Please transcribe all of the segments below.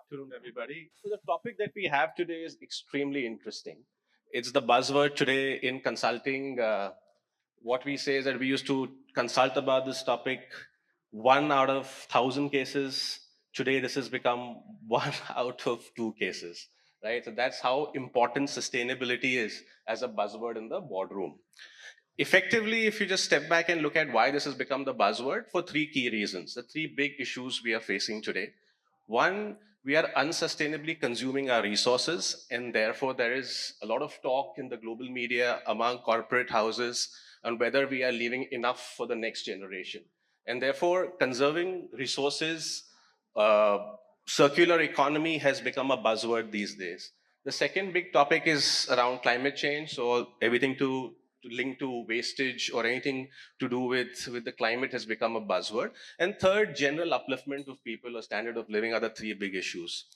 Afternoon, everybody. So the topic that we have today is extremely interesting. It's the buzzword today in consulting. What we say is that we used to consult about this topic one out of thousand cases. Today, this has become one out of two cases, right? So that's how important sustainability is as a buzzword in the boardroom. Effectively, if you just step back and look at why this has become the buzzword, for three key reasons, the three big issues we are facing today. One, we are unsustainably consuming our resources, and therefore there is a lot of talk in the global media among corporate houses on whether we are leaving enough for the next generation. And therefore, conserving resources, uh, circular economy has become a buzzword these days. The second big topic is around climate change. So everything to link to wastage or anything to do with the climate has become a buzzword. And third, general upliftment of people or standard of living are the three big issues.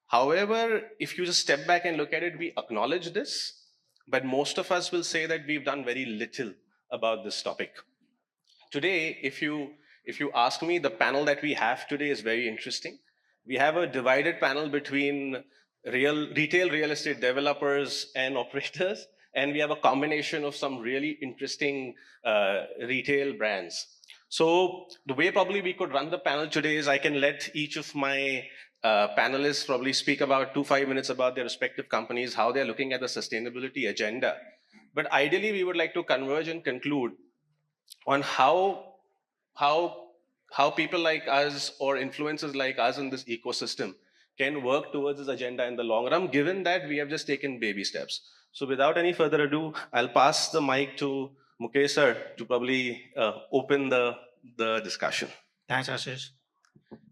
However, if you just step back and look at it, we acknowledge this, but most of us will say that we've done very little about this topic. Today, if you ask me, the panel that we have today is very interesting. We have a divided panel between retail real estate developers and operators, and we have a combination of some really interesting retail brands. So the way probably we could run the panel today is I can let each of my panelists probably speak about 5 minutes about their respective companies, how they're looking at the sustainability agenda. But ideally, we would like to converge and conclude on how how people like us or influencers like us in this ecosystem can work towards this agenda in the long run, given that we have just taken baby steps. So without any further ado, I'll pass the mic to Mukesh sir to probably open the discussion. Thanks, Ashish.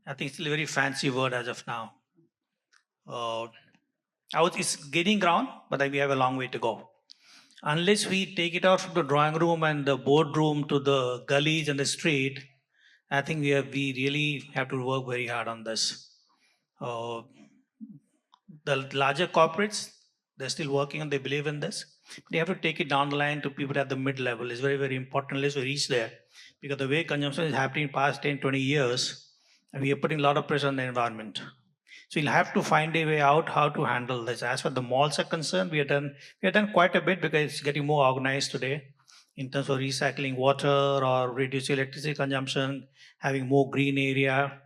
I think it's still a very fancy word as of now. Uh, it's gaining ground, but we have a long way to go. Unless we take it out from the drawing room and the boardroom to the gullies and the street, I think we really have to work very hard on this. Uh, the larger corporates, they're still working and they believe in this. They have to take it down the line to people at the mid level. It's very, very important unless we reach there. Because the way consumption is happening in past 10, 20 years, and we are putting a lot of pressure on the environment. So you'll have to find a way out how to handle this. As far as the malls are concerned, we have done quite a bit because it's getting more organized today in terms of recycling water or reduce electricity consumption, having more green area,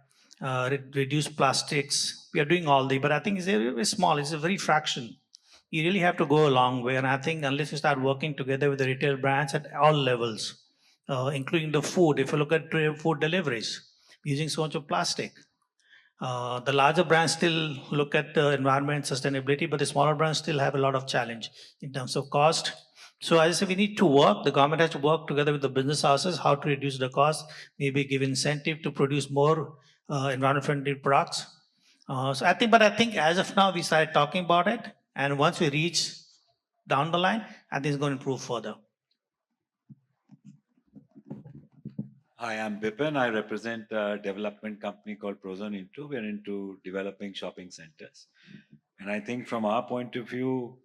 reduce plastics. We are doing all the, but I think it's very, very small. It's a very fraction. You really have to go a long way, and I think unless you start working together with the retail brands at all levels, including the food, if you look at food deliveries, using so much of plastic. The larger brands still look at the environment sustainability, but the smaller brands still have a lot of challenge in terms of cost. So as I say, we need to work. The government has to work together with the business houses how to reduce the cost, maybe give incentive to produce more environment-friendly products. But I think as of now we started talking about it, and once we reach down the line, I think it's going to improve further. Hi, I'm Bipin. I represent a development company called Prozone Into. We're into developing shopping centers. And I think from our point of view,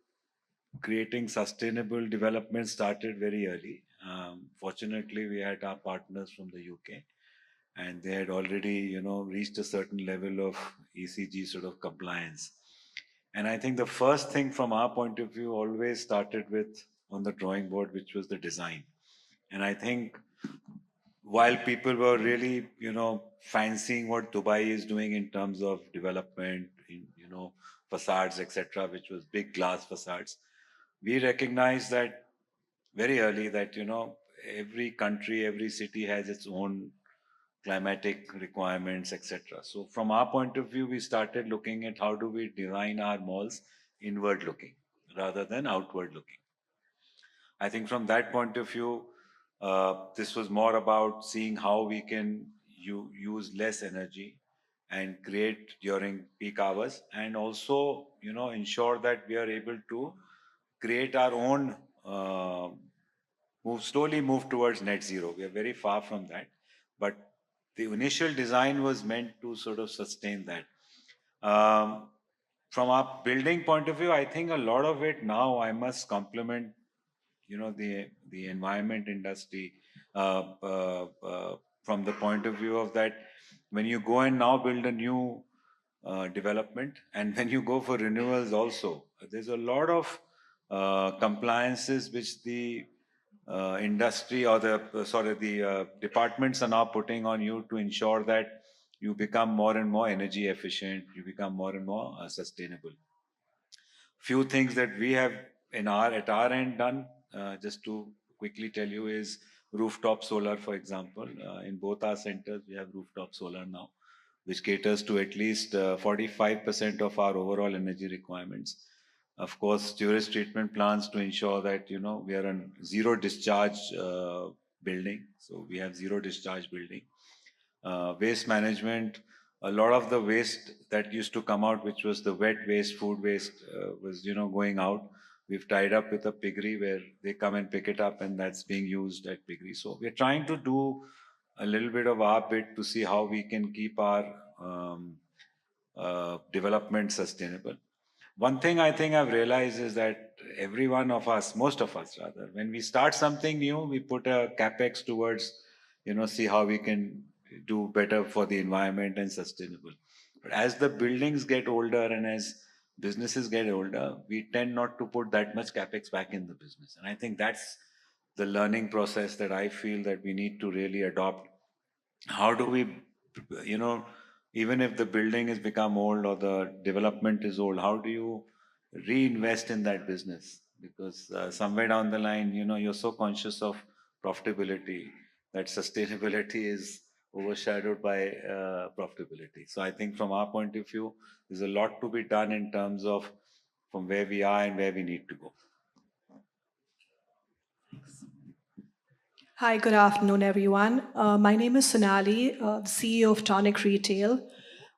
creating sustainable development started very early. Fortunately, we had our partners from the UK, and they had already, reached a certain level of ECG sort of compliance. And I think the first thing from our point of view always started with on the drawing board, which was the design. And I think while people were really, fancying what Dubai is doing in terms of development, facades, etc., which was big glass facades, we recognized that very early that, every country, every city has its own climatic requirements, etc. So from our point of view, we started looking at how do we design our malls inward looking rather than outward looking. I think from that point of view, this was more about seeing how we can use less energy and create during peak hours, and also ensure that we are able to create our own slowly move towards net zero. We are very far from that, but the initial design was meant to sort of sustain that. From our building point of view, I think a lot of it now I must compliment the environment industry from the point of view of that when you go and now build a new development. And when you go for renewals also, there's a lot of compliances which the industry or the departments are now putting on you to ensure that you become more and more energy efficient, you become more and more sustainable. Few things that we have at our end done, just to quickly tell you, is rooftop solar, for example. In both our centers, we have rooftop solar now, which caters to at least 45% of our overall energy requirements. Of course, tourist treatment plants to ensure that we are a zero discharge building, so we have zero discharge building. Waste management, a lot of the waste that used to come out, which was the wet waste, food waste, was going out. We've tied up with a piggery where they come and pick it up, and that's being used at piggery. So we're trying to do a little bit of our bit to see how we can keep our development sustainable. One thing I think I've realized is that every one of us, most of us rather, when we start something new, we put a capex towards, see how we can do better for the environment and sustainable. But as the buildings get older and as businesses get older, we tend not to put that much capex back in the business. And I think that's the learning process that I feel that we need to really adopt. How do we, even if the building has become old or the development is old, how do you reinvest in that business? Because somewhere down the line, you're so conscious of profitability that sustainability is overshadowed by profitability. So I think from our point of view, there's a lot to be done in terms of from where we are and where we need to go. Hi, good afternoon, everyone. My name is Sonali, CEO of Tonic Retail.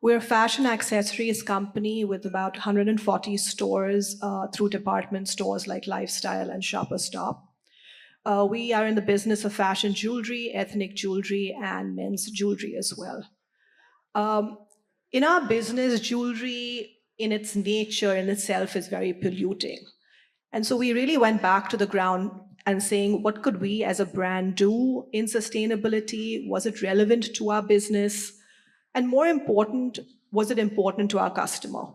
We're a fashion accessories company with about 140 stores through department stores like Lifestyle and Shopper Stop. We are in the business of fashion jewelry, ethnic jewelry, and men's jewelry as well. In our business, jewelry in its nature in itself is very polluting. And so we really went back to the ground and saying, what could we as a brand do in sustainability? Was it relevant to our business? And more important, was it important to our customer?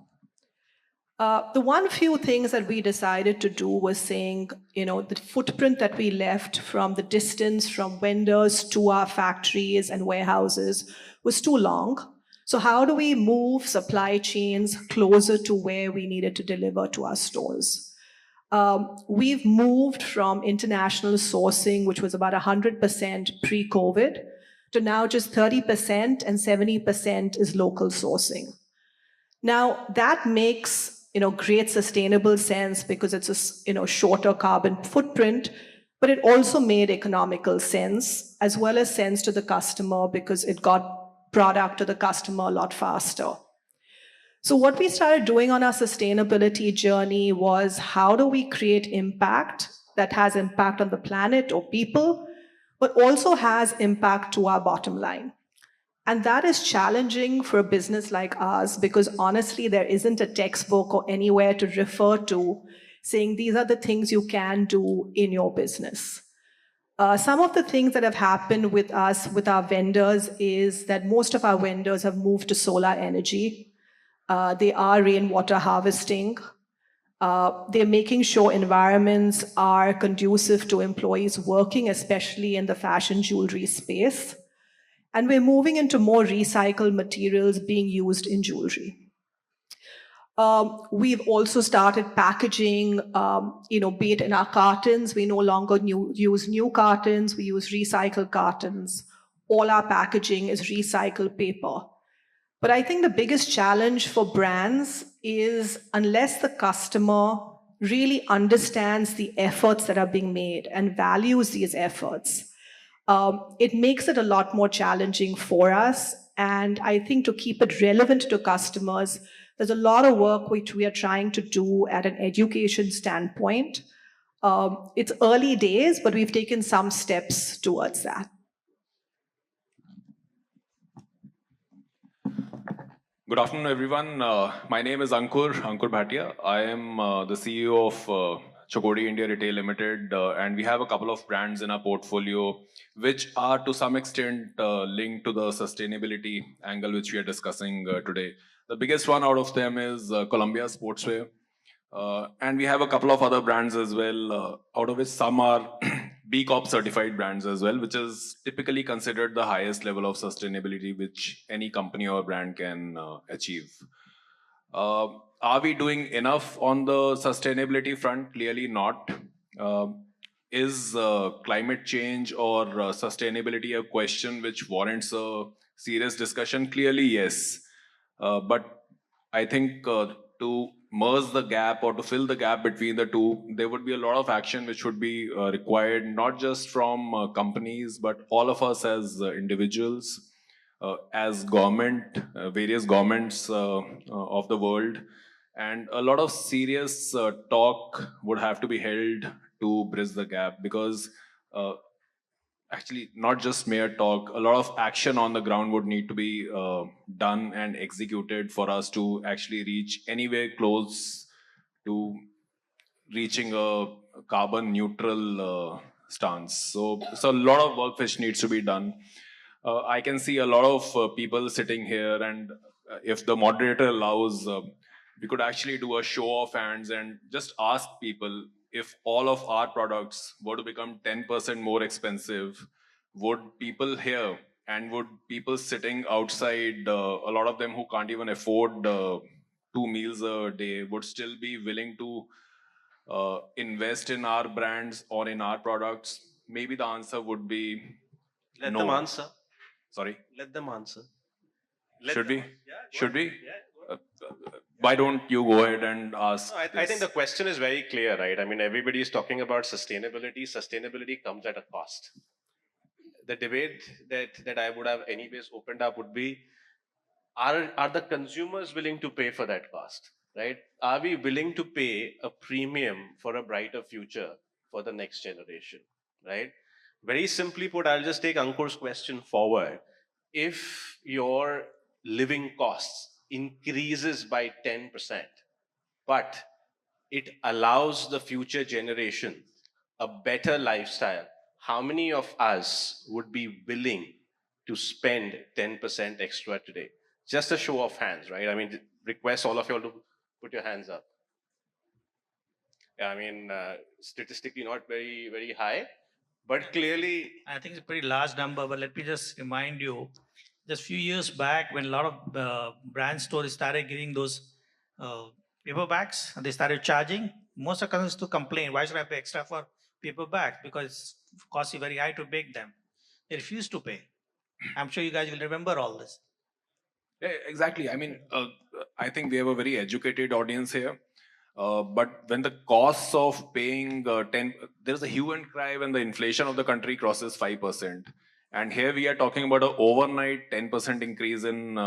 The one few things that we decided to do was saying, the footprint that we left from the distance from vendors to our factories and warehouses was too long. So how do we move supply chains closer to where we needed to deliver to our stores? We've moved from international sourcing, which was about 100% pre-COVID, to now just 30% and 70% is local sourcing. Now, that makes great sustainable sense because it's a shorter carbon footprint, but it also made economical sense as well as sense to the customer because it got product to the customer a lot faster. So what we started doing on our sustainability journey was how do we create impact that has impact on the planet or people, but also has impact to our bottom line. And that is challenging for a business like ours because honestly, there isn't a textbook or anywhere to refer to saying these are the things you can do in your business. Some of the things that have happened with us, with our vendors, is that most of our vendors have moved to solar energy. They are rainwater harvesting. They're making sure environments are conducive to employees working, especially in the fashion jewelry space. And we're moving into more recycled materials being used in jewelry. We've also started packaging, be it in our cartons. We no longer use new cartons. We use recycled cartons. All our packaging is recycled paper. But I think the biggest challenge for brands is unless the customer really understands the efforts that are being made and values these efforts, it makes it a lot more challenging for us. And I think to keep it relevant to customers, there's a lot of work which we are trying to do at an education standpoint. It's early days, but we've taken some steps towards that. Good afternoon, everyone. My name is Ankur Bhatia. I am the CEO of ShopFWD India Retail Limited, and we have a couple of brands in our portfolio which are to some extent linked to the sustainability angle which we are discussing today. The biggest one out of them is Columbia Sportswear. And we have a couple of other brands as well, out of which some are B Corp certified brands as well, which is typically considered the highest level of sustainability which any company or brand can achieve. Uh, are we doing enough on the sustainability front? Clearly not. Uh, is climate change or sustainability a question which warrants a serious discussion? Clearly, yes. But I think to merge the gap or to fill the gap between the two, there would be a lot of action which would be required, not just from companies, but all of us as individuals, as government, various governments of the world. And a lot of serious talk would have to be held to bridge the gap, because uh, actually not just mere talk, a lot of action on the ground would need to be done and executed for us to actually reach anywhere close to reaching a carbon neutral stance. So a lot of work which needs to be done. I can see a lot of people sitting here, and if the moderator allows, we could actually do a show of hands and just ask people, if all of our products were to become 10% more expensive, would people here and would people sitting outside, a lot of them who can't even afford 2 meals a day, would still be willing to invest in our brands or in our products? Maybe the answer would be Let no. them answer. Sorry. Let them answer. Should we? Should we? Yeah, Why don't you go ahead and ask? no, I think the question is very clear, right? I mean, everybody is talking about sustainability. Sustainability comes at a cost. The debate that I would have anyways opened up would be, are the consumers willing to pay for that cost, right? Are we willing to pay a premium for a brighter future for the next generation, right? Very simply put, I'll just take Ankur's question forward. If your living costs increases by 10%, but it allows the future generation a better lifestyle, how many of us would be willing to spend 10% extra today? Just a show of hands, right? I mean, request all of you all to put your hands up. Yeah, I mean, statistically not very, very high, but clearly. I think it's a pretty large number, but let me just remind you, just few years back when a lot of brand stores started getting those paper bags, and they started charging, most of customers to complain, why should I pay extra for paper bags? Because it costs you very high to bake them. They refused to pay. I'm sure you guys will remember all this. Yeah, exactly. I mean, I think we have a very educated audience here. But when the costs of paying 10, there's a hue and cry when the inflation of the country crosses 5%. And here we are talking about an overnight 10% increase in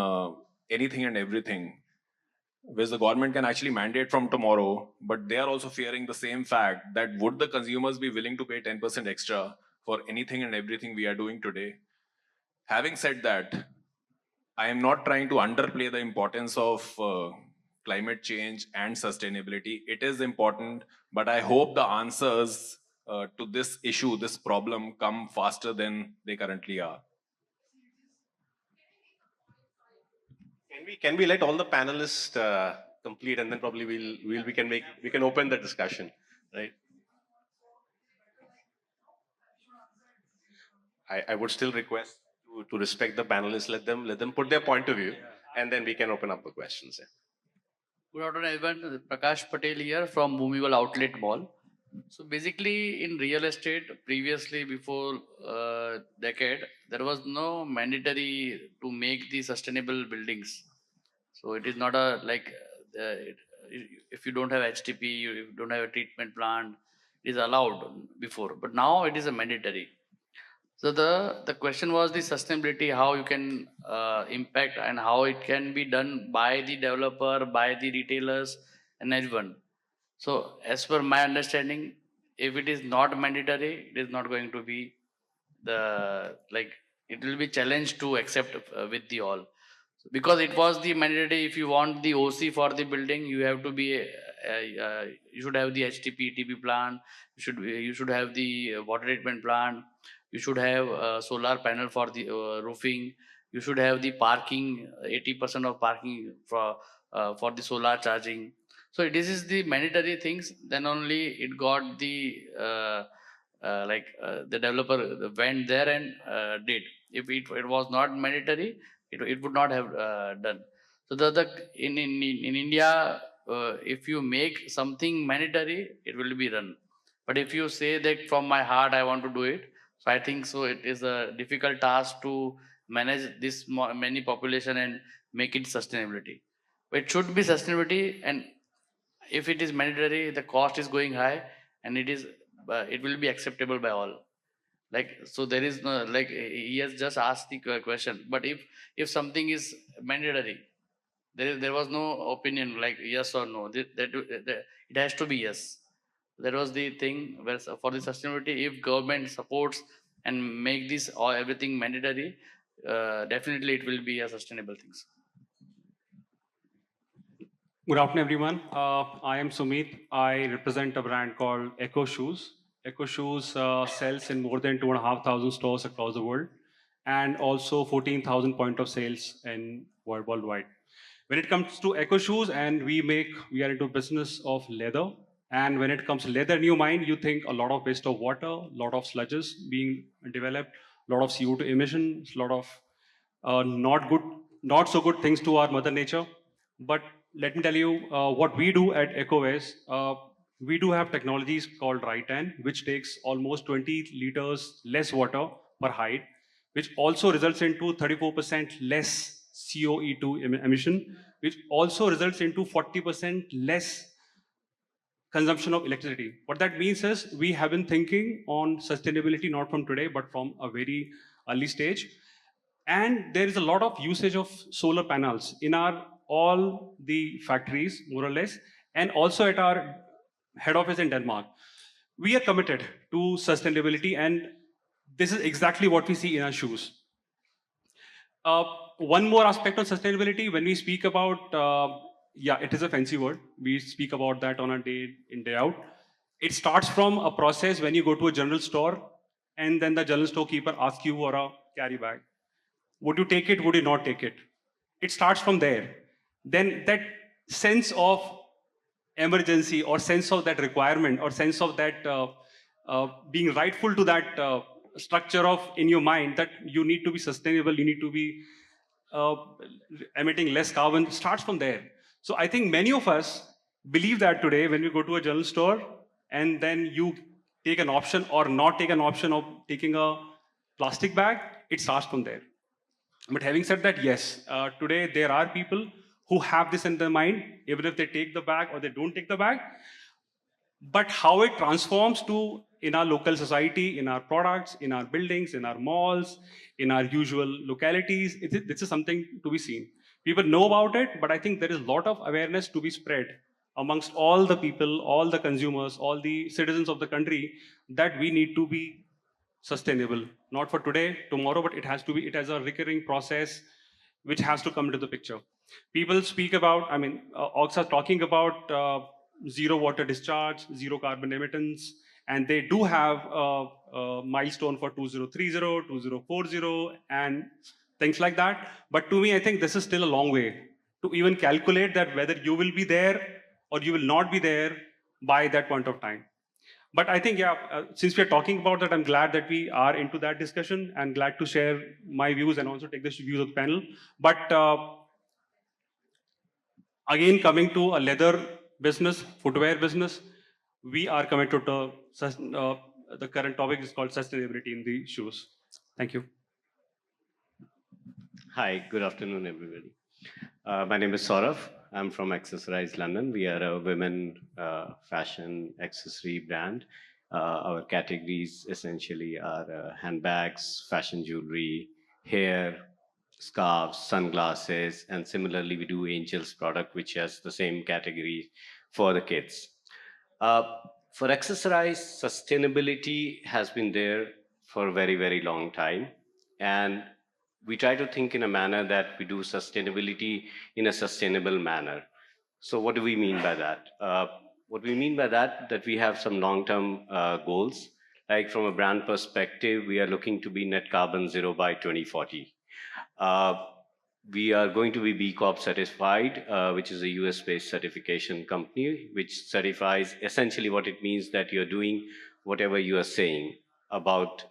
anything and everything, which the government can actually mandate from tomorrow. But they are also fearing the same fact that would the consumers be willing to pay 10% extra for anything and everything we are doing today? Having said that, I am not trying to underplay the importance of climate change and sustainability. It is important, but I hope the answers to this issue, this problem, come faster than they currently are. Can we let all the panelists complete, and then probably we can open the discussion, right? I would still request to respect the panelists. Let them put their point of view, and then we can open up the questions. Yeah. Good afternoon, everyone. Prakash Patel here from Bhumi World Outlet Mall. So basically, in real estate, previously before decade, there was no mandatory to make the sustainable buildings. So it is not a like if you don't have HTP, you don't have a treatment plant, it is allowed before. But now it is a mandatory. So the question was the sustainability, how you can impact and how it can be done by the developer, by the retailers, and everyone. So as per my understanding, if it is not mandatory, it is not going to be the like it will be challenged to accept with the all. Because it was the mandatory. If you want the OC for the building, you have to be you should have the HTP TP plant. You should have the water treatment plant. You should have solar panel for the roofing. You should have the parking, 80% of parking for the solar charging. So this is the mandatory things. Then only it got the the developer went there and did. If it was not mandatory, it would not have done. So in India, if you make something mandatory, it will be run. But if you say that from my heart I want to do it, so I think so it is a difficult task to manage this many population and make it sustainability. But it should be sustainability, and if it is mandatory, the cost is going high, and it will be acceptable by all. Like, so there is no, like, he has just asked the question. But if something is mandatory, there was no opinion like yes or no. It has to be yes. That was the thing where for the sustainability, if government supports and make this or everything mandatory, definitely it will be a sustainable things. Good afternoon, everyone. I am Sumit. I represent a brand called Echo Shoes. Echo Shoes sells in more than 2,500 stores across the world, and also 14,000 point of sales in worldwide. When it comes to Echo Shoes, and we are into business of leather. And when it comes to leather in your mind, you think a lot of waste of water, a lot of sludges being developed, a lot of CO2 emissions, a lot of not so good things to our mother nature. But let me tell you what we do at EcoWays. We do have technologies called Right-Tan, which takes almost 20 liters less water per height, which also results into 34% less CO2 emission, which also results into 40% less consumption of electricity. What that means is we have been thinking on sustainability not from today, but from a very early stage. And there is a lot of usage of solar panels in our all the factories, more or less, and also at our head office in Denmark. We are committed to sustainability, and this is exactly what we see in our shoes. One more aspect on sustainability, when we speak about, yeah, it is a fancy word. We speak about that on a day in, day out. It starts from a process when you go to a general store, and then the general storekeeper asks you for a carry bag. Would you take it? Would you not take it? It starts from there. Then that sense of emergency or sense of that requirement or sense of that being rightful to that structure of in your mind that you need to be sustainable, you need to be uh, emitting less carbon starts from there. So I think many of us believe that today when we go to a general store and then you take an option or not take an option of taking a plastic bag, it starts from there. But having said that, yes, today there are people who have this in their mind, even if they take the bag or they don't take the bag. But how it transforms to in our local society, in our products, in our buildings, in our malls, in our usual localities, this is something to be seen. People know about it, but I think there is a lot of awareness to be spread amongst all the people, all the consumers, all the citizens of the country that we need to be sustainable, not for today, tomorrow, but it has to be, it has a recurring process which has to come into the picture. People speak about, I mean, Ox are talking about zero water discharge, zero carbon emittance, and they do have a milestone for 2030, 2040, and things like that. But to me, I think this is still a long way to even calculate that whether you will be there or you will not be there by that point of time. But I think, yeah, since we're talking about that, I'm glad that we are into that discussion and glad to share my views and also take the views of the panel. But again, coming to a leather business, footwear business, we are committed to the current topic is called sustainability in the shoes. Thank you. Hi, good afternoon, everybody. My name is Saurav. I'm from Accessorize London. We are a women fashion accessory brand. Our categories essentially are handbags, fashion jewelry, hair, scarves, sunglasses, and similarly we do Angels product, which has the same category for the kids. Uh, for Accessorize, sustainability has been there for a very, very long time. And we try to think in a manner that we do sustainability in a sustainable manner. So what do we mean by that? What we mean by that we have some long-term goals. Like from a brand perspective, we are looking to be net carbon zero by 2040. We are going to be B Corp certified, which is a US-based certification company, which certifies essentially what it means that you're doing whatever you are saying about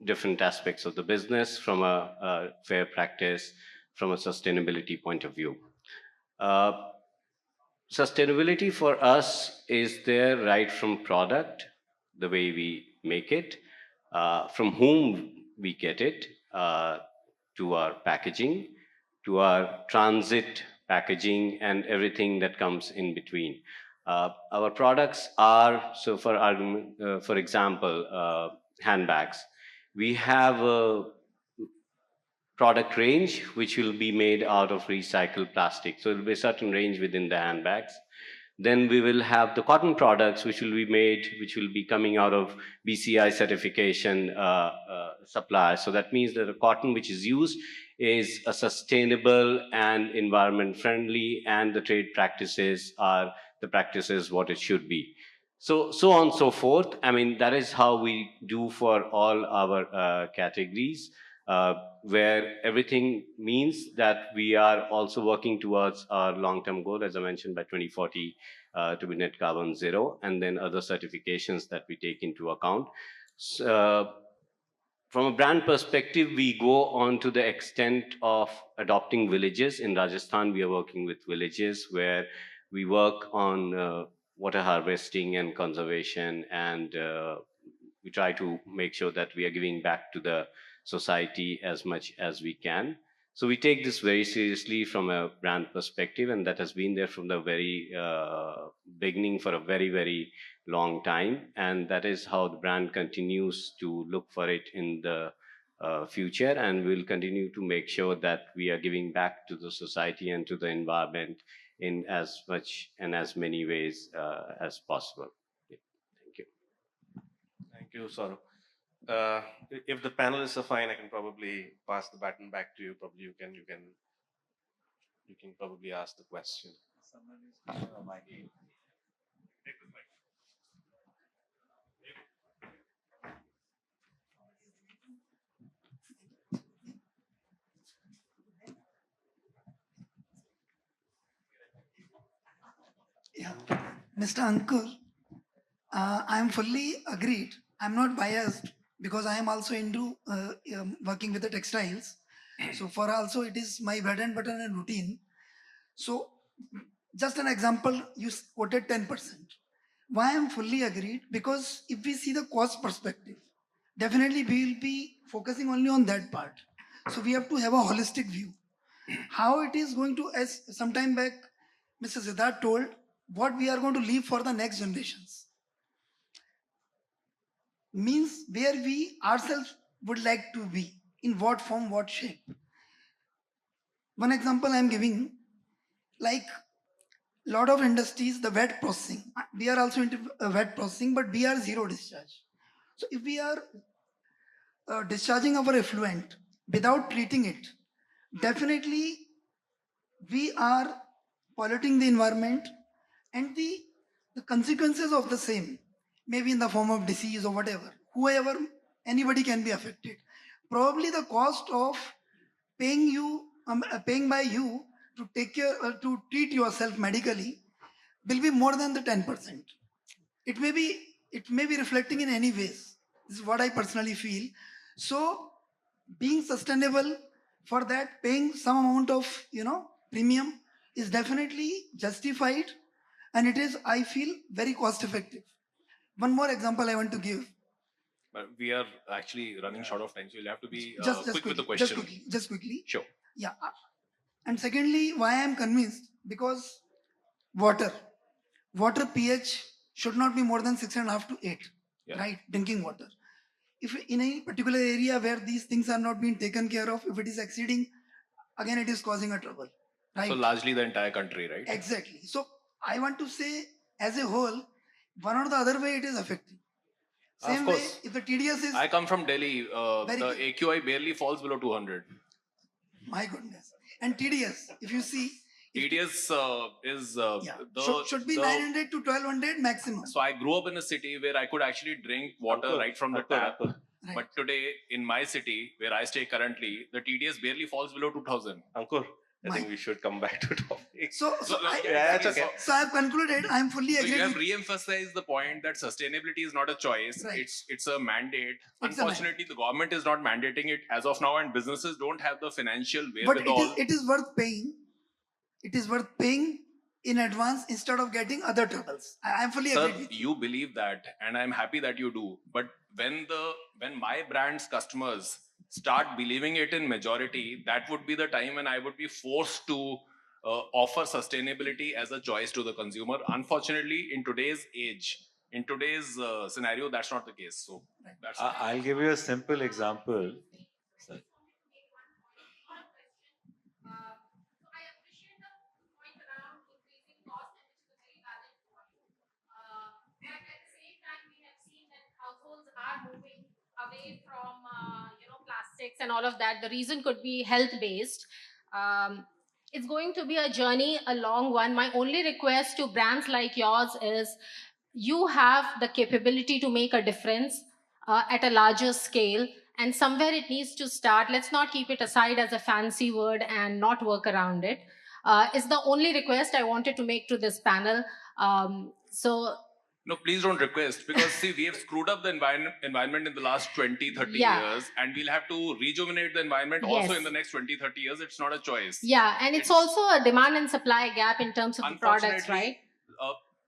different aspects of the business from a fair practice, from a sustainability point of view. Uh, Sustainability for us is there right from product, the way we make it, from whom we get it, to our packaging, to our transit packaging, and everything that comes in between. Our products are, so for example, handbags. We have a product range which will be made out of recycled plastic. So there will be a certain range within the handbags. Then we will have the cotton products which will be made, which will be coming out of BCI certification suppliers. So that means that the cotton which is used is a sustainable and environment friendly, and the trade practices are the practices what it should be. So on and so forth. I mean, that is how we do for all our categories. Where everything means that we are also working towards our long-term goal, as I mentioned, by 2040 to be net carbon zero, and then other certifications that we take into account. From a brand perspective, we go on to the extent of adopting villages. In Rajasthan, we are working with villages where we work on water harvesting and conservation, and we try to make sure that we are giving back to the society as much as we can. So we take this very seriously from a brand perspective, and that has been there from the very beginning for a very, very long time. And that is how the brand continues to look for it in the future, and we'll continue to make sure that we are giving back to the society and to the environment in as much and as many ways as possible. Yeah. Thank you. Thank you, Saurabh. If the panelists are fine, I can probably pass the baton back to you. Probably you can probably ask the question. Yeah, Mr. Ankur, I am fully agreed. I'm not biased because I am also into working with the textiles. So for also it is my bread and butter and routine. So just an example, you quoted 10%. Why I'm fully agreed? Because if we see the cost perspective, definitely we will be focusing only on that part. So we have to have a holistic view. How it is going to, as some time back, Mr. Siddharth told, what we are going to leave for the next generations. Means where we ourselves would like to be, in what form, what shape. One example I am giving, like lot of industries, the wet processing. We are also into wet processing, but we are zero discharge. So if we are discharging our effluent without treating it, definitely we are polluting the environment, and the consequences of the same, maybe in the form of disease or whatever, whoever, anybody can be affected. Probably the cost of paying by you to take care, to treat yourself medically will be more than the 10%. It may be reflecting in any ways. This is what I personally feel. So being sustainable, for that paying some amount of premium is definitely justified, and it is, I feel, very cost effective. One more example I want to give. But we are actually running short of time, so you'll have to be Just quick with the quickly, question. just quickly. Sure. Yeah. And secondly, why I am convinced, because water pH should not be more than 6.5 to 8, Yeah. right? Drinking water. If in a particular area where these things are not being taken care of, if it is exceeding, again it is causing a trouble, right? So largely the entire country, right? Exactly. So I want to say, as a whole, one or the other way it is affecting. Same Of way, course. if the TDS is, I come from Delhi. Very The good. AQI barely falls below 200. my goodness, and TDS, if you see, TDS is yeah, should be 900 to 1200 maximum. So I grew up in a city where I could actually drink water right from the tap. Right. But today, in my city, where I stay currently, the TDS barely falls below 2000. Ankur, I think we should come back to topic. That's okay. So I've concluded. I'm fully So agreed. you have re-emphasized the point that sustainability is not a choice. Right. It's a mandate. It's a Unfortunately, the government is not mandating it as of now, and businesses don't have the financial But wherewithal. it is worth paying. It is worth paying in advance instead of getting other troubles. I'm fully Sir, agreed with you. you believe that, and I'm happy that you do. But when my brand's customers start believing it in majority, that would be the time when I would be forced to offer sustainability as a choice to the consumer. Unfortunately, in today's age, in today's scenario, that's not the case. So that's I'll give you a simple example. Sir. Away from plastics and all of that. The reason could be health based. It's going to be a journey, a long one. My only request to brands like yours is you have the capability to make a difference at a larger scale, and somewhere it needs to start. Let's not keep it aside as a fancy word and not work around it. It's the only request I wanted to make to this panel. No, please don't request, because see, we have screwed up the environment in the last 20, 30 years, and we'll have to rejuvenate the environment also in the next 20, 30 years. It's not a choice. Yeah, and it's also a demand and supply gap in terms of the products, right?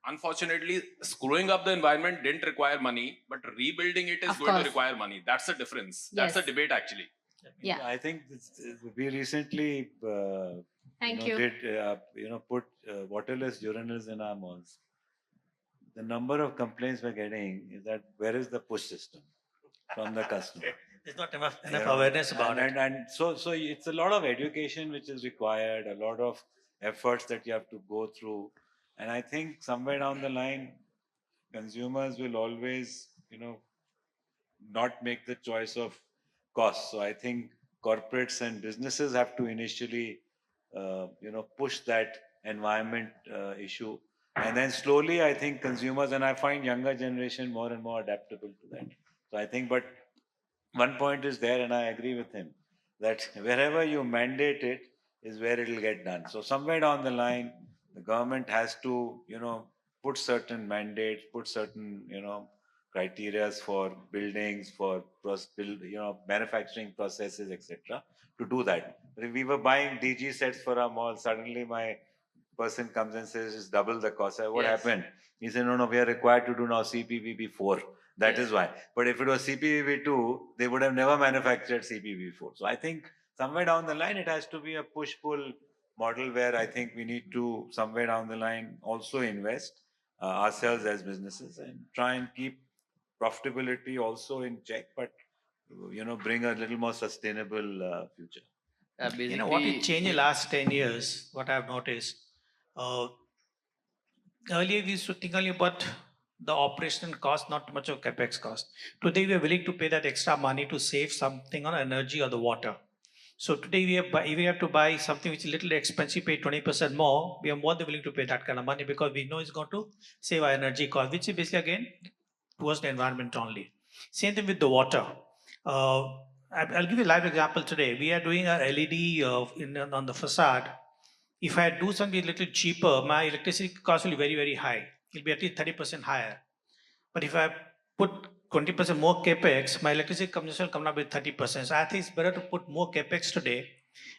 Unfortunately, screwing up the environment didn't require money, but rebuilding it is going to require money. That's the difference. That's the debate, actually. Yeah. I think we recently put waterless urinals in our malls. The number of complaints we're getting is that where is the push system from the customer? There's not enough awareness about it. And so it's a lot of education which is required, a lot of efforts that you have to go through. And I think somewhere down the line, consumers will always, not make the choice of cost. So I think corporates and businesses have to initially, push that environment issue. And then slowly, I think consumers, and I find younger generation more and more adaptable to that. So I think, but one point is there, and I agree with him, that wherever you mandate it is where it will get done. So somewhere down the line, the government has to, put certain mandates, put certain, criteria for buildings, for manufacturing processes, etc. to do that. But if we were buying DG sets for our mall, suddenly my person comes and says it's double the cost. What happened? He said, no, we are required to do now CPVB4. That is why. But if it was CPVB2, they would have never manufactured CPVB4. So I think somewhere down the line, it has to be a push-pull model where I think we need to somewhere down the line also invest ourselves as businesses and try and keep profitability also in check, but bring a little more sustainable future. What it changed in the last 10 years, what I've noticed, earlier we used to think only about the operational cost, not much of capex cost. Today we are willing to pay that extra money to save something on energy or the water. So today if we have to buy something which is a little expensive, pay 20% more, we are more than willing to pay that kind of money because we know it's going to save our energy cost, which is basically again towards the environment only. Same thing with the water. I'll give you a live example today. We are doing our LED on the facade. If I do something a little cheaper, my electricity cost will be very, very high. It'll be at least 30% higher. But if I put 20% more capex, my electricity consumption will come up with 30%. So I think it's better to put more capex today,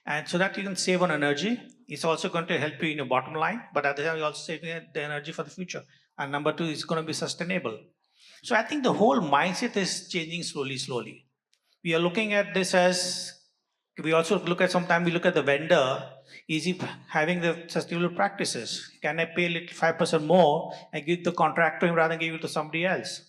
and so that you can save on energy. It's also going to help you in your bottom line, but at the same time, you're also saving the energy for the future. And number two, it's going to be sustainable. So I think the whole mindset is changing slowly. We are looking at this as, we also look at, sometimes we look at the vendor, is he having the sustainable practices? Can I pay a little 5% more and give the contract to him rather than give it to somebody else?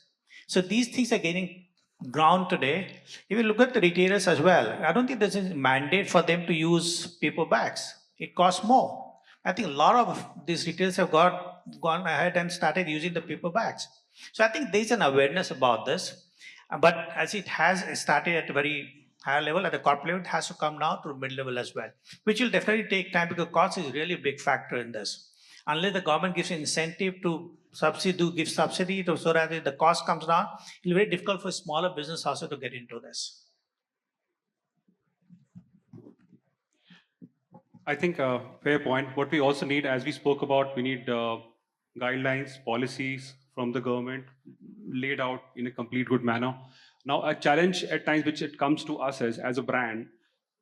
So these things are gaining ground today. If you look at the retailers as well, I don't think there's a mandate for them to use paper bags. It costs more. I think a lot of these retailers have gone ahead and started using the paper bags. So I think there's an awareness about this. But as it has started at a very higher level, at the corporate level, it has to come now to mid-level as well, which will definitely take time because cost is really a big factor in this. unless the government gives an incentive to give subsidy to, so that the cost comes down, it will be very difficult for smaller business also to get into this. I think fair point. What we also need, as we spoke about, we need guidelines, policies from the government laid out in a complete good manner. Now, a challenge at times which it comes to us as a brand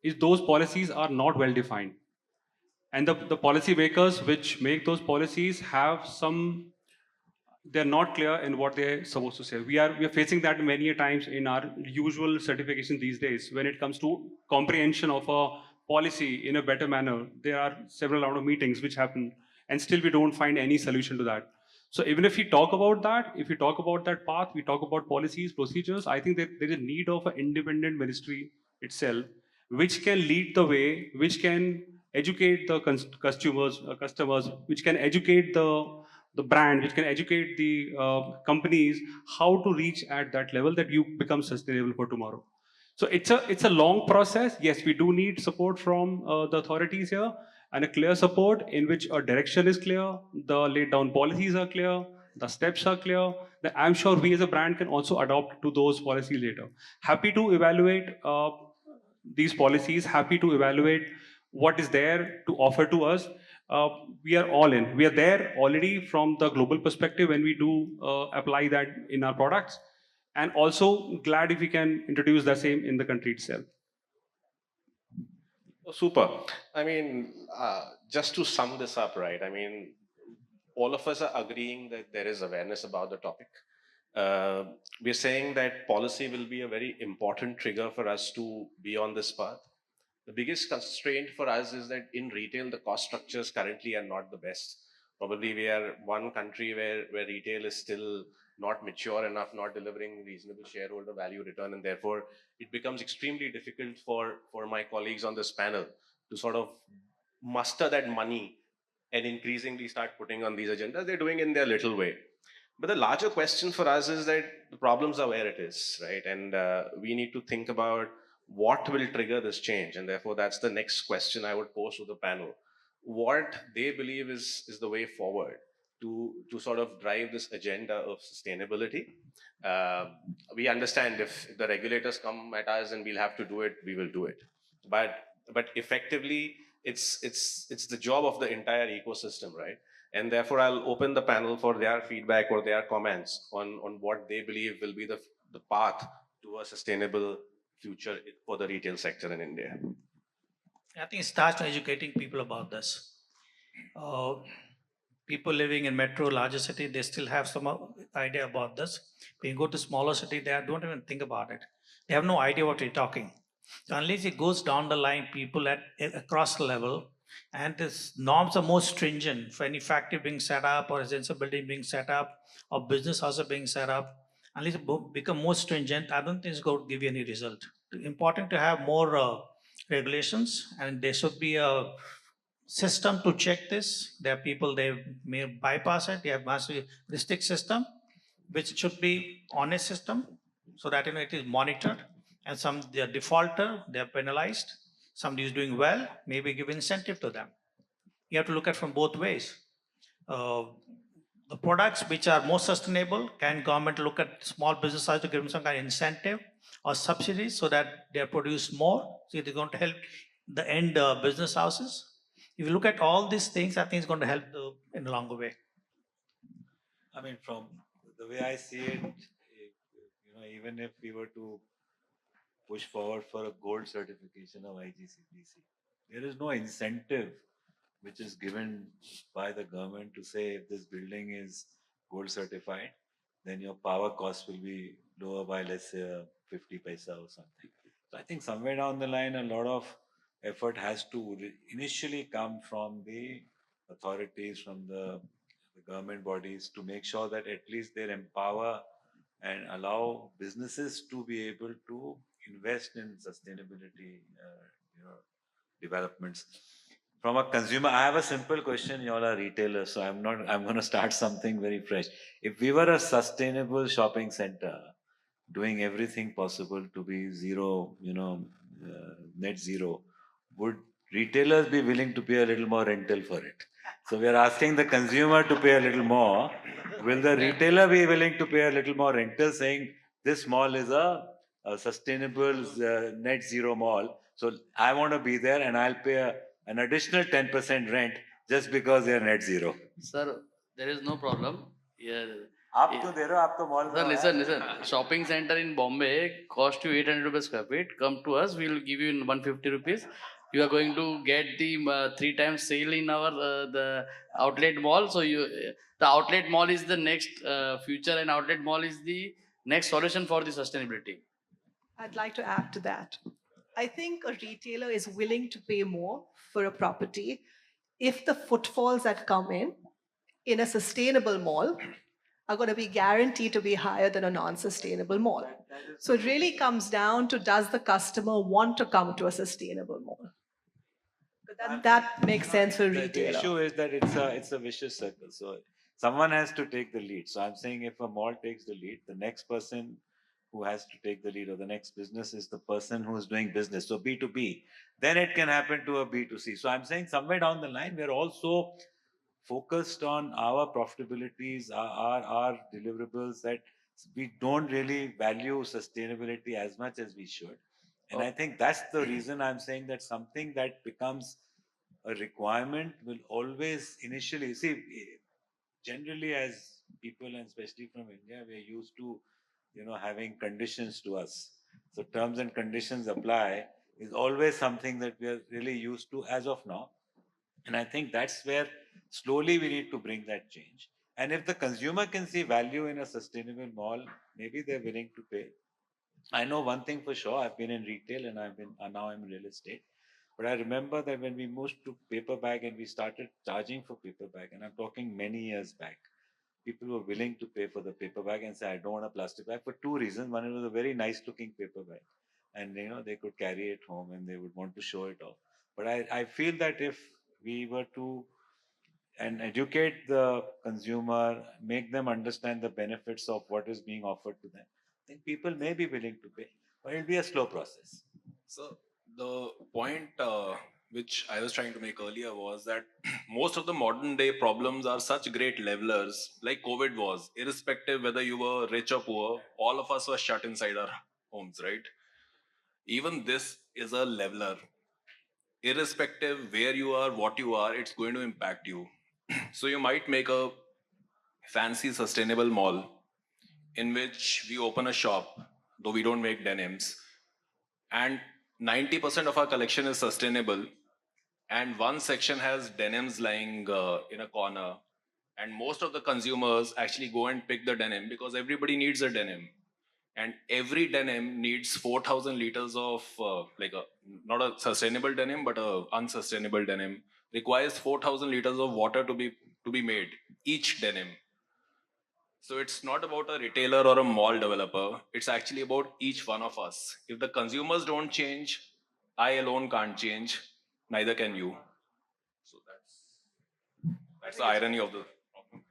is those policies are not well defined. And the policy makers which make those policies have some, they're not clear in what they're supposed to say. We are facing that many a times in our usual certification these days. When it comes to comprehension of a policy in a better manner, there are several round of meetings which happen, and still we don't find any solution to that. So even if we talk about that, if we talk about that path, we talk about policies, procedures, I think that there is a need of an independent ministry itself, which can lead the way, which can educate the customers, which can educate the brand, which can educate the companies how to reach at that level that you become sustainable for tomorrow. So it's a long process. Yes, we do need support from the authorities here, and a clear support in which a direction is clear, the laid down policies are clear, the steps are clear. That I'm sure we as a brand can also adopt to those policies later. Happy to evaluate these policies, happy to evaluate what is there to offer to us. We are all in. We are there already from the global perspective when we do apply that in our products, and also glad if we can introduce the same in the country itself. Oh, super. I mean, just to sum this up, right? I mean, all of us are agreeing that there is awareness about the topic. We're saying that policy will be a very important trigger for us to be on this path. The biggest constraint for us is that in retail, the cost structures currently are not the best. Probably we are one country where retail is still not mature enough, not delivering reasonable shareholder value return, and therefore it becomes extremely difficult for my colleagues on this panel to sort of muster that money and increasingly start putting on these agendas. They're doing in their little way. But the larger question for us is that the problems are where it is, right? And we need to think about what will trigger this change. And therefore, that's the next question I would pose to the panel. What they believe is the way forward to sort of drive this agenda of sustainability. We understand if the regulators come at us and we'll have to do it, we will do it. But effectively, it's the job of the entire ecosystem, right? And therefore, I'll open the panel for their feedback or their comments on what they believe will be the path to a sustainable future for the retail sector in India. I think it starts educating people about this. People living in metro, larger city, they still have some idea about this. When you go to smaller city, they don't even think about it. They have no idea what you're talking. So unless it goes down the line, people across the level, and these norms are more stringent for any factory being set up or residential building being set up or business also being set up. Unless it become more stringent, I don't think it's going to give you any result. It's important to have more regulations, and there should be a system to check this. There are people, they may bypass it. They have massive restrict system, which should be honest system, so that it is monitored. And some they are defaulter, they are penalized. Somebody is doing well, maybe give incentive to them. You have to look at from both ways. The products which are more sustainable, can government look at small businesses to give them some kind of incentive or subsidies so that they produce more, so they're going to help the end business houses. If you look at all these things, I think it's going to help in a longer way. I mean, from the way I see it, even if we were to push forward for a gold certification of IGCPC, there is no incentive which is given by the government to say if this building is gold certified, then your power cost will be lower by, let's say, 50 paisa or something. So I think somewhere down the line, a lot of effort has to initially come from the authorities, from the government bodies, to make sure that at least they empower and allow businesses to be able to invest in sustainability developments. From a consumer, I have a simple question. You all are retailers, so I'm going to start something very fresh. If we were a sustainable shopping center, doing everything possible to be zero, net zero, would retailers be willing to pay a little more rental for it? So we are asking the consumer to pay a little more. Will the retailer be willing to pay a little more rental, saying this mall is a sustainable net zero mall, so I want to be there and I'll pay an additional 10% rent just because they are net zero? Sir, there is no problem. Yeah. आप तो दे रहे हो, आप तो mall Sir, में हो listen. Shopping center in Bombay cost you 800 rupees square feet. Come to us, we will give you in 150 rupees. You are going to get the 3 times sale in our the outlet mall. So the outlet mall is the next future, and outlet mall is the next solution for the sustainability. I'd like to add to that. I think a retailer is willing to pay more for a property if the footfalls that come in a sustainable mall are going to be guaranteed to be higher than a non-sustainable mall. So it really comes down to, does the customer want to come to a sustainable mall? That makes sense for a retailer. The issue is that it's a vicious circle. So someone has to take the lead. So I'm saying if a mall takes the lead, the next person who has to take the lead, or the next business, is the person who's doing business. So B2B, then it can happen to a B2C. So I'm saying somewhere down the line, we're also focused on our profitabilities, our deliverables, that we don't really value sustainability as much as we should. And I think that's the reason I'm saying that something that becomes a requirement will always initially, see, generally as people, and especially from India, we're used to, having conditions to us. So terms and conditions apply is always something that we are really used to as of now. And I think that's where slowly we need to bring that change. And if the consumer can see value in a sustainable mall, maybe they're willing to pay. I know one thing for sure. I've been in retail and now I'm in real estate. But I remember that when we moved to paper bag and we started charging for paper bag, and I'm talking many years back, people were willing to pay for the paper bag and say, I don't want a plastic bag, for two reasons. One, it was a very nice looking paper bag, and they could carry it home and they would want to show it off. But I feel that if we were to educate the consumer, make them understand the benefits of what is being offered to them, I think people may be willing to pay, but it'll be a slow process. So the point which I was trying to make earlier was that most of the modern day problems are such great levelers, like COVID was. Irrespective whether you were rich or poor, all of us were shut inside our homes, right? Even this is a leveler. Irrespective where you are, what you are, it's going to impact you. So you might make a fancy sustainable mall in which we open a shop, though we don't make denims, and 90% of our collection is sustainable, and one section has denims lying in a corner, and most of the consumers actually go and pick the denim because everybody needs a denim, and every denim needs 4,000 liters of not a sustainable denim but a unsustainable denim requires 4,000 liters of water to be made, each denim. So it's not about a retailer or a mall developer. It's actually about each one of us. If the consumers don't change, I alone can't change. Neither can you. So that's the irony of the problem.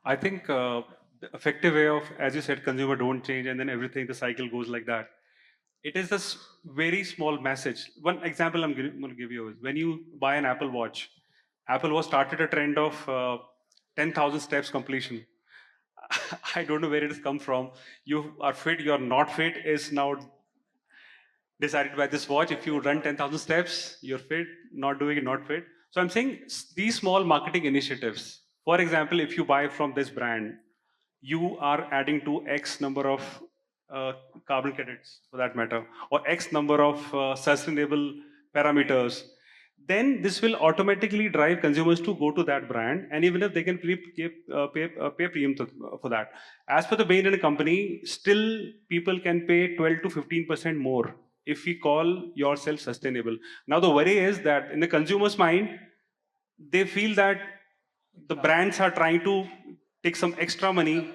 I think the effective way of, as you said, consumer don't change, and then everything, the cycle goes like that. It is this very small message. One example I'm going to give you is when you buy an Apple Watch. Apple Watch started a trend of 10,000 steps completion. I don't know where it has come from. You are fit, you are not fit is now decided by this watch. If you run 10,000 steps, you're fit, not doing it, not fit. So I'm saying these small marketing initiatives, for example, if you buy from this brand, you are adding to X number of carbon credits for that matter, or X number of sustainable parameters, then this will automatically drive consumers to go to that brand, and even if they can pay premium for that. As per the Bain & Company, still people can pay 12 to 15% more if we call yourself sustainable. Now the worry is that in the consumer's mind, they feel that the brands are trying to take some extra money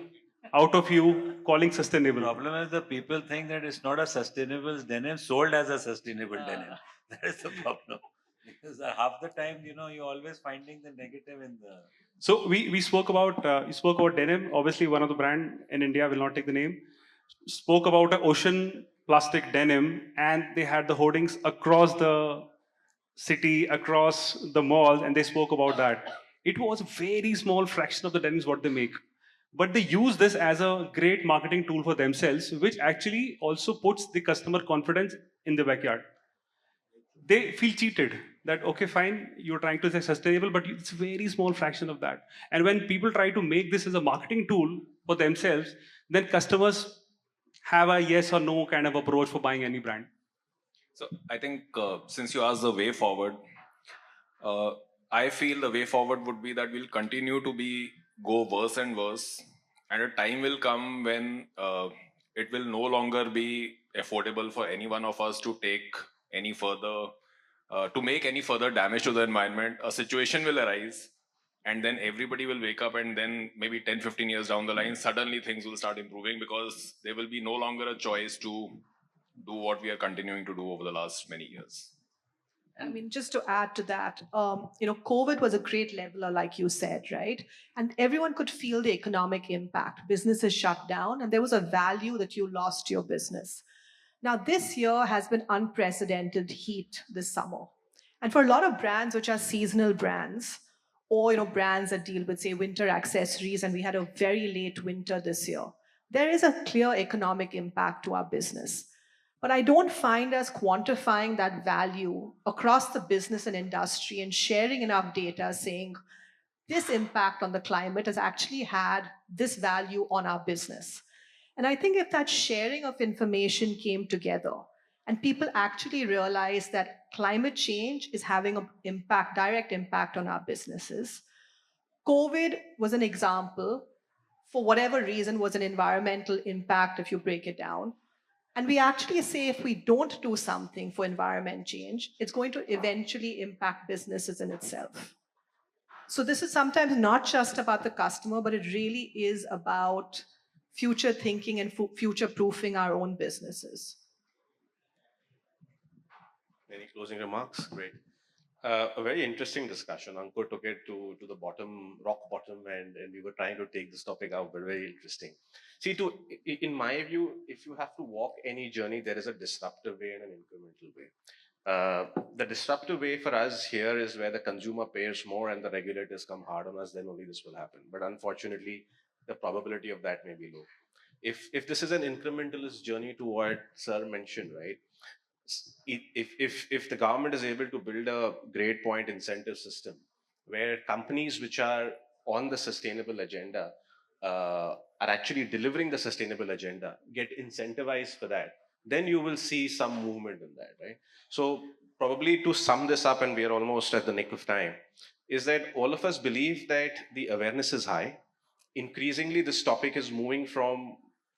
out of you calling sustainable. The problem is the people think that it's not a sustainable denim sold as a sustainable denim. That is the problem. Because half the time, you're always finding the negative in the... So we spoke about denim. Obviously, one of the brand in India, will not take the name, spoke about an ocean plastic denim, and they had the hoardings across the city, across the mall, and they spoke about that. It was a very small fraction of the denims what they make. But they use this as a great marketing tool for themselves, which actually also puts the customer confidence in the backyard. They feel cheated that, okay, fine, you're trying to say sustainable, but it's a very small fraction of that. And when people try to make this as a marketing tool for themselves, then customers have a yes or no kind of approach for buying any brand. So I think since you asked the way forward, uh, I feel the way forward would be that we'll continue to be go worse and worse, and a time will come when it will no longer be affordable for any one of us to take any further to make any further damage to the environment. A situation will arise, and then everybody will wake up, and then maybe 10-15 years down the line, suddenly things will start improving because there will be no longer a choice to do what we are continuing to do over the last many years. I mean, just to add to that, COVID was a great leveler, like you said, right? And everyone could feel the economic impact. Businesses shut down, and there was a value that you lost to your business. Now, this year has been unprecedented heat this summer. And for a lot of brands which are seasonal brands, or brands that deal with, say, winter accessories, and we had a very late winter this year, there is a clear economic impact to our business. But I don't find us quantifying that value across the business and industry and sharing enough data saying this impact on the climate has actually had this value on our business. And I think if that sharing of information came together and people actually realize that climate change is having an impact, direct impact on our businesses. COVID was an example, for whatever reason, was an environmental impact if you break it down. And we actually say if we don't do something for environment change, it's going to eventually impact businesses in itself. So this is sometimes not just about the customer, but it really is about future thinking and future proofing our own businesses. Any closing remarks? Great. A very interesting discussion. Ankur took it to the bottom, rock bottom, and we were trying to take this topic out, but very interesting. See, in my view, if you have to walk any journey, there is a disruptive way and an incremental way. The disruptive way for us here is where the consumer pays more and the regulators come hard on us, then only this will happen. But unfortunately, the probability of that may be low. If this is an incrementalist journey to what Sir mentioned, right? If the government is able to build a grade point incentive system where companies which are on the sustainable agenda are actually delivering the sustainable agenda get incentivized for that, then you will see some movement in that, right? So probably to sum this up, and we are almost at the nick of time, is that all of us believe that the awareness is high. Increasingly this topic is moving from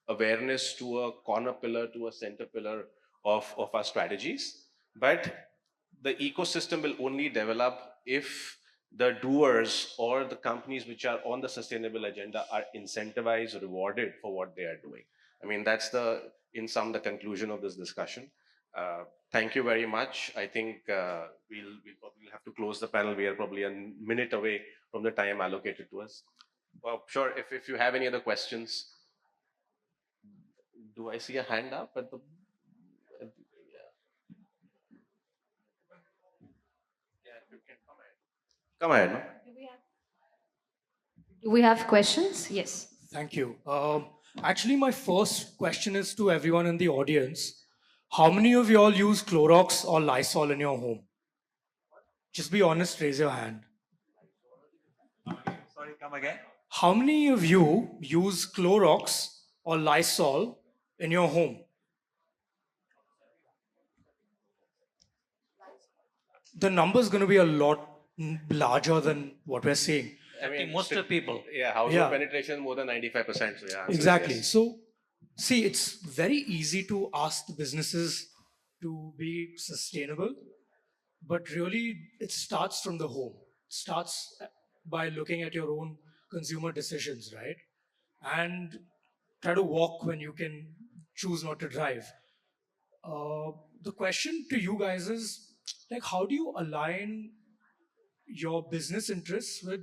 awareness to a corner pillar to a center pillar of our strategies. But the ecosystem will only develop if the doers or the companies which are on the sustainable agenda are incentivized, rewarded for what they are doing. I mean, that's in sum, the conclusion of this discussion. Thank you very much. I think we'll probably have to close the panel. We are probably a minute away from the time allocated to us. Well, sure, if you have any other questions. Do I see a hand up at the... Come ahead. No? Do we have questions? Yes. Thank you. Actually, my first question is to everyone in the audience. How many of you all use Clorox or Lysol in your home? Just be honest, raise your hand. Sorry, come again. How many of you use Clorox or Lysol in your home? The number is going to be a lot larger than what we're seeing. I mean, most of people. Yeah, household penetration more than 95%. So yeah. Exactly. Yes. So, see, it's very easy to ask the businesses to be sustainable, but really it starts from the home. It starts by looking at your own consumer decisions, right? And try to walk when you can choose not to drive. The question to you guys is, like, how do you align your business interests with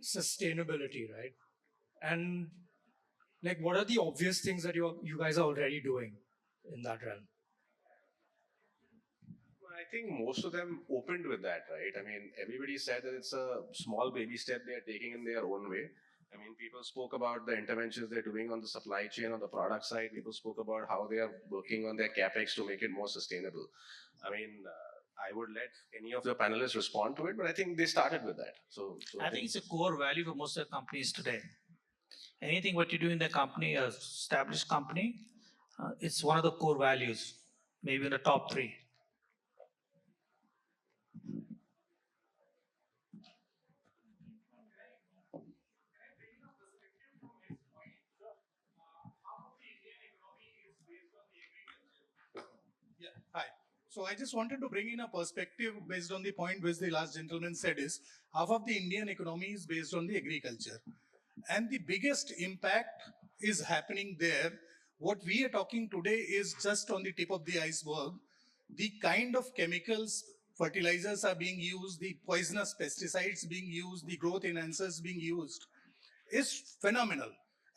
sustainability, right? And like, what are the obvious things that you guys are already doing in that realm? think most of them opened with that, right? I mean, everybody said that it's a small baby step they are taking in their own way. I mean, people spoke about the interventions they're doing on the supply chain, on the product side. People spoke about how they are working on their capex to make it more sustainable. I mean, I would let any of the panelists respond to it, but I think they started with that. So I think it's a core value for most of the companies today. Anything what you do in the company, a established company, it's one of the core values, maybe in the top 3. Yeah, hi. So I just wanted to bring in a perspective based on the point which the last gentleman said is half of the Indian economy is based on the agriculture. And the biggest impact is happening there. What we are talking today is just on the tip of the iceberg. The kind of chemicals, fertilizers are being used, the poisonous pesticides being used, the growth enhancers being used is phenomenal.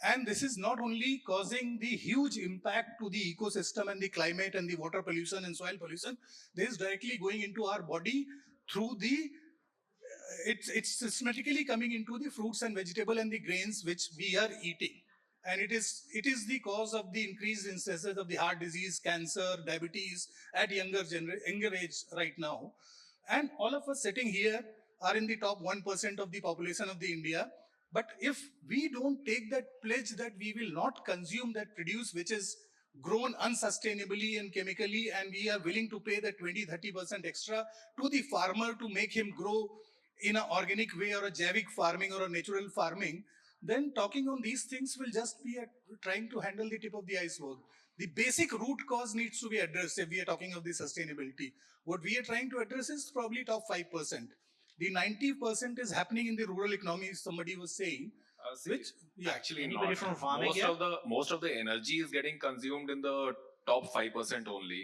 And this is not only causing the huge impact to the ecosystem and the climate and the water pollution and soil pollution, this is directly going into our body through the, it's systematically coming into the fruits and vegetable and the grains which we are eating. And it is the cause of the increased instances of the heart disease, cancer, diabetes at younger age right now. And all of us sitting here are in the top 1% of the population of the India. But if we don't take that pledge that we will not consume that produce which is grown unsustainably and chemically, and we are willing to pay that 20-30% extra to the farmer to make him grow in an organic way or a Javik farming or a natural farming, then talking on these things will just be trying to handle the tip of the iceberg. The basic root cause needs to be addressed if we are talking of the sustainability. What we are trying to address is probably top 5%. The 90% is happening in the rural economy, somebody was saying. Actually not. Most of the energy is getting consumed in the top 5% only.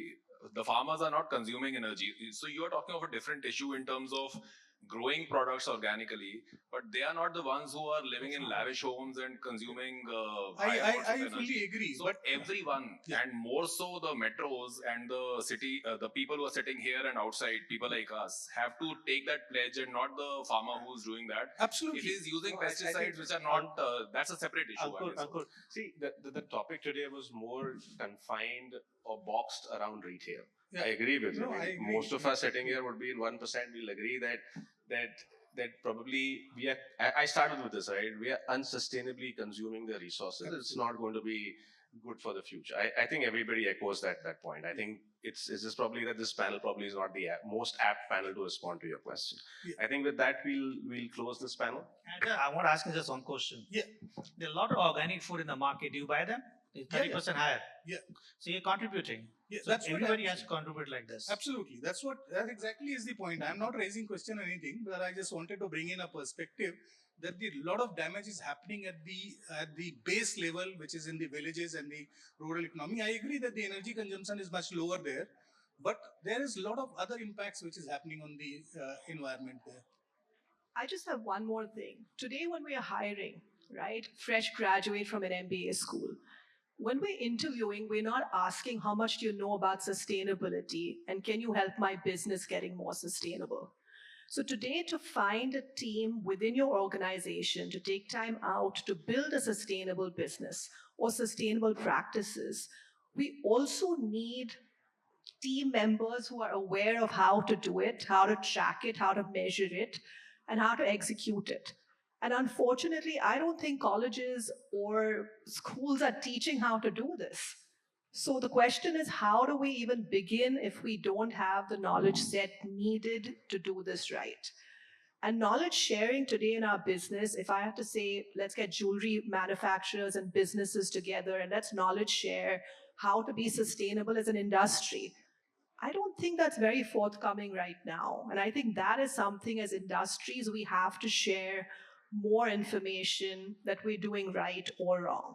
The farmers are not consuming energy. So you are talking of a different issue in terms of growing products organically, but they are not the ones who are living in lavish homes and consuming I fully agree. So but everyone, and more so the metros and the city, the people who are sitting here and outside, people like us, have to take that pledge, and not the farmer who's doing that. Absolutely. If he's using pesticides which are not, that's a separate issue. Ankur, see, the topic today was more confined or boxed around retail. Yeah. I agree with you. No, I agree. Most of us sitting here would be in 1%. We'll agree that probably we are. I started with this, right? We are unsustainably consuming the resources. Absolutely. It's not going to be good for the future. I think everybody echoes that point. I think it's just probably that this panel probably is not the most apt panel to respond to your question. Yeah. I think with that we'll close this panel. And I want to ask you just one question. Yeah. There are a lot of organic food in the market. Do you buy them? It's 30% higher. Yeah. So you're contributing. Yeah, so that's everybody has to contribute like this. Absolutely. That exactly is the point. I'm not raising question or anything, but I just wanted to bring in a perspective that a lot of damage is happening at the base level, which is in the villages and the rural economy. I agree that the energy consumption is much lower there, but there is a lot of other impacts which is happening on the environment there. I just have one more thing. Today when we are hiring, right, fresh graduate from an MBA school, when we're interviewing, we're not asking how much do you know about sustainability and can you help my business getting more sustainable? So today, to find a team within your organization to take time out to build a sustainable business or sustainable practices, we also need team members who are aware of how to do it, how to track it, how to measure it, and how to execute it. And unfortunately, I don't think colleges or schools are teaching how to do this. So the question is, how do we even begin if we don't have the knowledge set needed to do this right? And knowledge sharing today in our business, if I have to say, let's get jewelry manufacturers and businesses together and let's knowledge share how to be sustainable as an industry, I don't think that's very forthcoming right now. And I think that is something as industries we have to share more information that we're doing right or wrong.